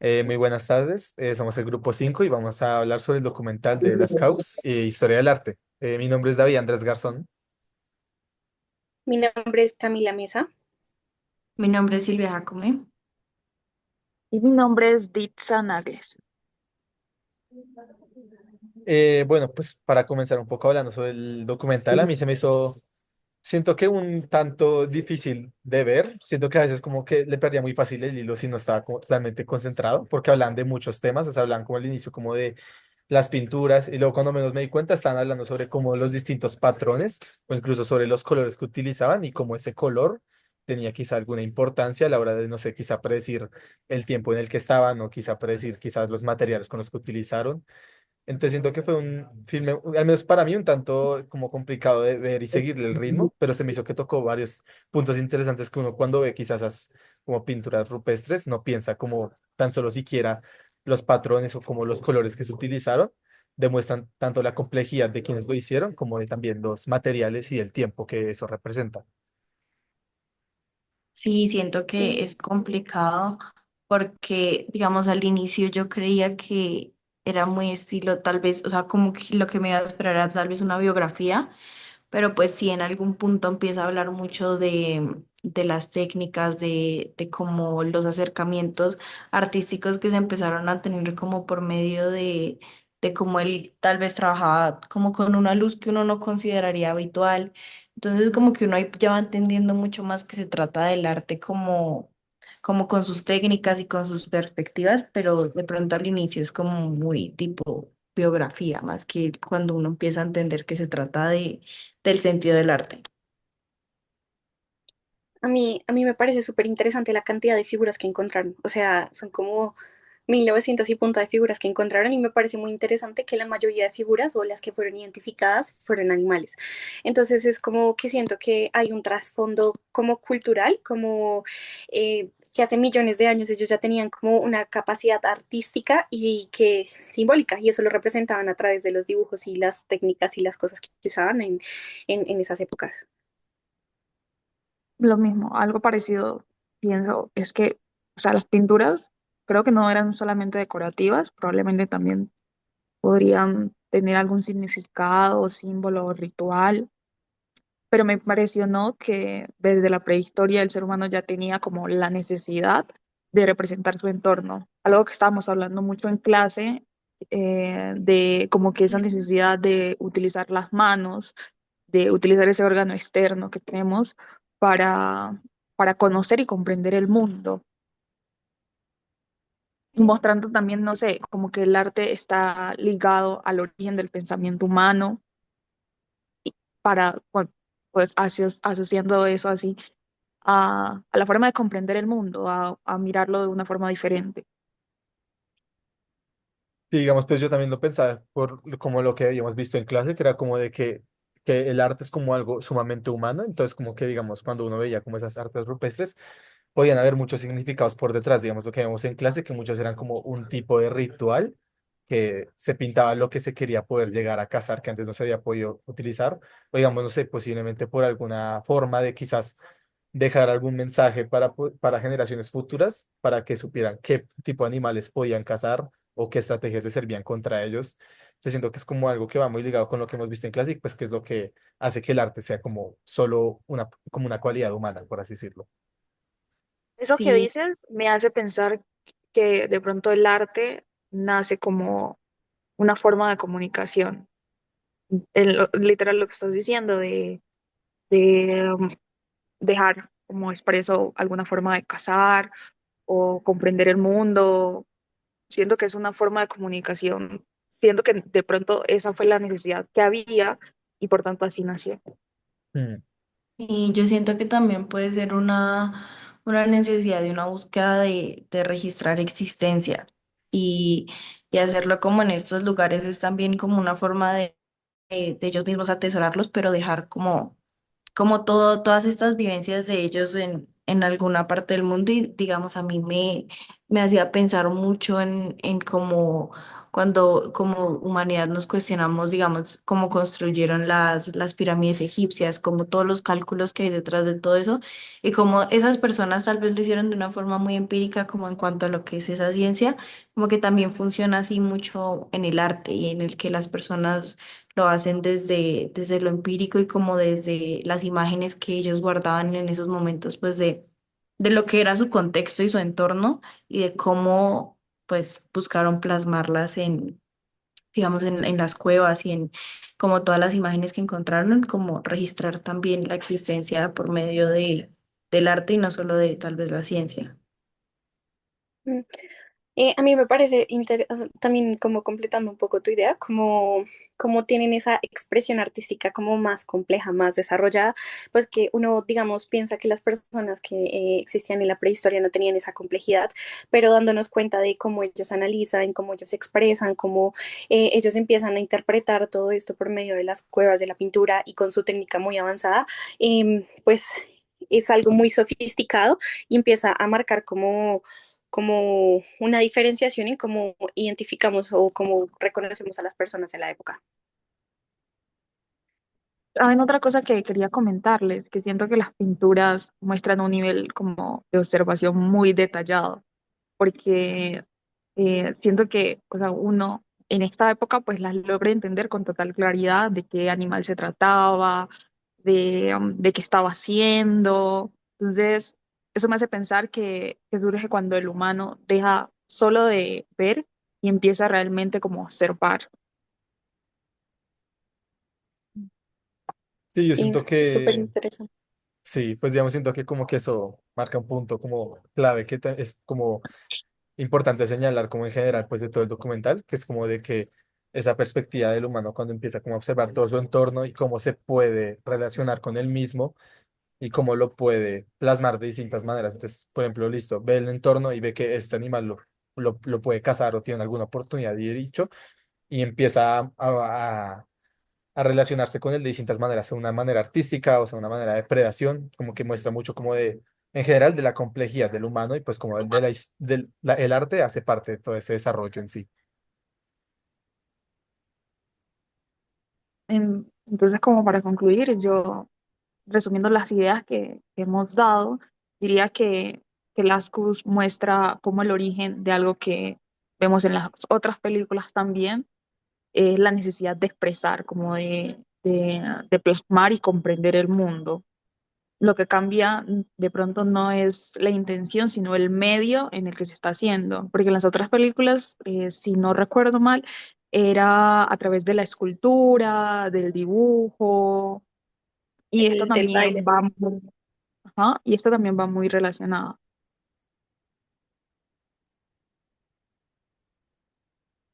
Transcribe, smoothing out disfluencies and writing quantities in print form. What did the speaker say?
Muy buenas tardes, somos el Grupo 5 y vamos a hablar sobre el documental de las CAUS e Historia del Arte. Mi nombre es David Andrés Garzón. Mi nombre es Camila Mesa. Mi nombre es Silvia Jacome. Y mi nombre es Ditsa Nagles. Bueno, pues para comenzar un poco hablando sobre el documental, a mí se me hizo, siento que un tanto difícil de ver, siento que a veces como que le perdía muy fácil el hilo si no estaba como totalmente concentrado, porque hablan de muchos temas, o sea, hablan como al inicio como de las pinturas y luego cuando menos me di cuenta estaban hablando sobre como los distintos patrones o incluso sobre los colores que utilizaban y cómo ese color tenía quizá alguna importancia a la hora de, no sé, quizá predecir el tiempo en el que estaban o quizá predecir quizás los materiales con los que utilizaron. Entonces siento que fue un filme, al menos para mí, un tanto como complicado de ver y seguirle el ritmo, pero se me hizo que tocó varios puntos interesantes que uno cuando ve quizás esas como pinturas rupestres no piensa como tan solo siquiera los patrones o como los colores que se utilizaron demuestran tanto la complejidad de quienes lo hicieron como de también los materiales y el tiempo que eso representa. Sí, siento que es complicado porque, digamos, al inicio yo creía que era muy estilo, tal vez, o sea, como que lo que me iba a esperar era tal vez una biografía, pero pues sí, en algún punto empieza a hablar mucho de las técnicas, de cómo los acercamientos artísticos que se empezaron a tener como por medio de cómo él tal vez trabajaba como con una luz que uno no consideraría habitual. Entonces como que uno ahí ya va entendiendo mucho más que se trata del arte como con sus técnicas y con sus perspectivas, pero de pronto al inicio es como muy tipo biografía, más que cuando uno empieza a entender que se trata del sentido del arte. A mí me parece súper interesante la cantidad de figuras que encontraron. O sea, son como 1900 y punta de figuras que encontraron y me parece muy interesante que la mayoría de figuras o las que fueron identificadas fueron animales. Entonces es como que siento que hay un trasfondo como cultural, como que hace millones de años ellos ya tenían como una capacidad artística y que simbólica y eso lo representaban a través de los dibujos y las técnicas y las cosas que usaban en esas épocas. Lo mismo, algo parecido, pienso, es que, o sea, las pinturas creo que no eran solamente decorativas, probablemente también podrían tener algún significado, símbolo o ritual, pero me pareció, ¿no?, que desde la prehistoria el ser humano ya tenía como la necesidad de representar su entorno, algo que estábamos hablando mucho en clase, de como que esa necesidad de utilizar las manos, de utilizar ese órgano externo que tenemos para, para conocer y comprender el mundo, mostrando también, no sé, como que el arte está ligado al origen del pensamiento humano para, bueno, pues asociando eso así a la forma de comprender el mundo, a mirarlo de una forma diferente. Sí, digamos, pues yo también lo pensaba por como lo que habíamos visto en clase, que era como de que el arte es como algo sumamente humano, entonces como que digamos, cuando uno veía como esas artes rupestres, podían haber muchos significados por detrás, digamos, lo que vemos en clase, que muchos eran como un tipo de ritual que se pintaba lo que se quería poder llegar a cazar, que antes no se había podido utilizar, o digamos, no sé, posiblemente por alguna forma de quizás dejar algún mensaje para generaciones futuras, para que supieran qué tipo de animales podían cazar o qué estrategias les servían contra ellos. Yo siento que es como algo que va muy ligado con lo que hemos visto en Classic, pues que es lo que hace que el arte sea como solo como una cualidad humana, por así decirlo. Eso que Sí, dices me hace pensar que de pronto el arte nace como una forma de comunicación. Literal lo que estás diciendo, de dejar como expreso alguna forma de cazar o comprender el mundo. Siento que es una forma de comunicación. Siento que de pronto esa fue la necesidad que había y por tanto así nació. Mm. y yo siento que también puede ser una necesidad de una búsqueda de registrar existencia y, y hacerlo como en estos lugares es también como una forma de ellos mismos atesorarlos, pero dejar como todas estas vivencias de ellos en alguna parte del mundo y digamos a mí me hacía pensar mucho en cómo cuando como humanidad nos cuestionamos, digamos, cómo construyeron las pirámides egipcias, como todos los cálculos que hay detrás de todo eso, y cómo esas personas tal vez lo hicieron de una forma muy empírica, como en cuanto a lo que es esa ciencia, como que también funciona así mucho en el arte y en el que las personas lo hacen desde lo empírico y como desde las imágenes que ellos guardaban en esos momentos, pues de lo que era su contexto y su entorno y de cómo pues buscaron plasmarlas en, digamos, en las cuevas y en como todas las imágenes que encontraron, como registrar también la existencia por medio del arte y no solo de tal vez la ciencia. Mm. A mí me parece o sea, también como completando un poco tu idea, como tienen esa expresión artística como más compleja, más desarrollada, pues que uno, digamos, piensa que las personas que existían en la prehistoria no tenían esa complejidad, pero dándonos cuenta de cómo ellos analizan, cómo ellos expresan, cómo ellos empiezan a interpretar todo esto por medio de las cuevas, de la pintura y con su técnica muy avanzada, pues es algo muy sofisticado y empieza a marcar como una diferenciación en cómo identificamos o cómo reconocemos a las personas en la época. También otra cosa que quería comentarles, que siento que las pinturas muestran un nivel como de observación muy detallado, porque siento que, o sea, uno en esta época pues las logra entender con total claridad de qué animal se trataba, de qué estaba haciendo. Entonces, eso me hace pensar que surge cuando el humano deja solo de ver y empieza realmente como a observar. Sí, yo Sí, siento súper que, interesante. sí, pues digamos, siento que como que eso marca un punto como clave, que es como importante señalar como en general pues de todo el documental, que es como de que esa perspectiva del humano cuando empieza como a observar todo su entorno y cómo se puede relacionar con él mismo y cómo lo puede plasmar de distintas maneras. Entonces, por ejemplo, listo, ve el entorno y ve que este animal lo puede cazar o tiene alguna oportunidad de dicho y empieza a relacionarse con él de distintas maneras, sea una manera artística, o sea, una manera de predación, como que muestra mucho como de, en general, de la complejidad del humano y pues como el arte hace parte de todo ese desarrollo en sí. Entonces, como para concluir, yo resumiendo las ideas que hemos dado, diría que Lascaux muestra como el origen de algo que vemos en las otras películas también, es la necesidad de expresar, como de plasmar y comprender el mundo. Lo que cambia de pronto no es la intención, sino el medio en el que se está haciendo. Porque en las otras películas, si no recuerdo mal, era a través de la escultura, del dibujo, y esto El del también baile. va muy, ajá, y esto también va muy relacionado.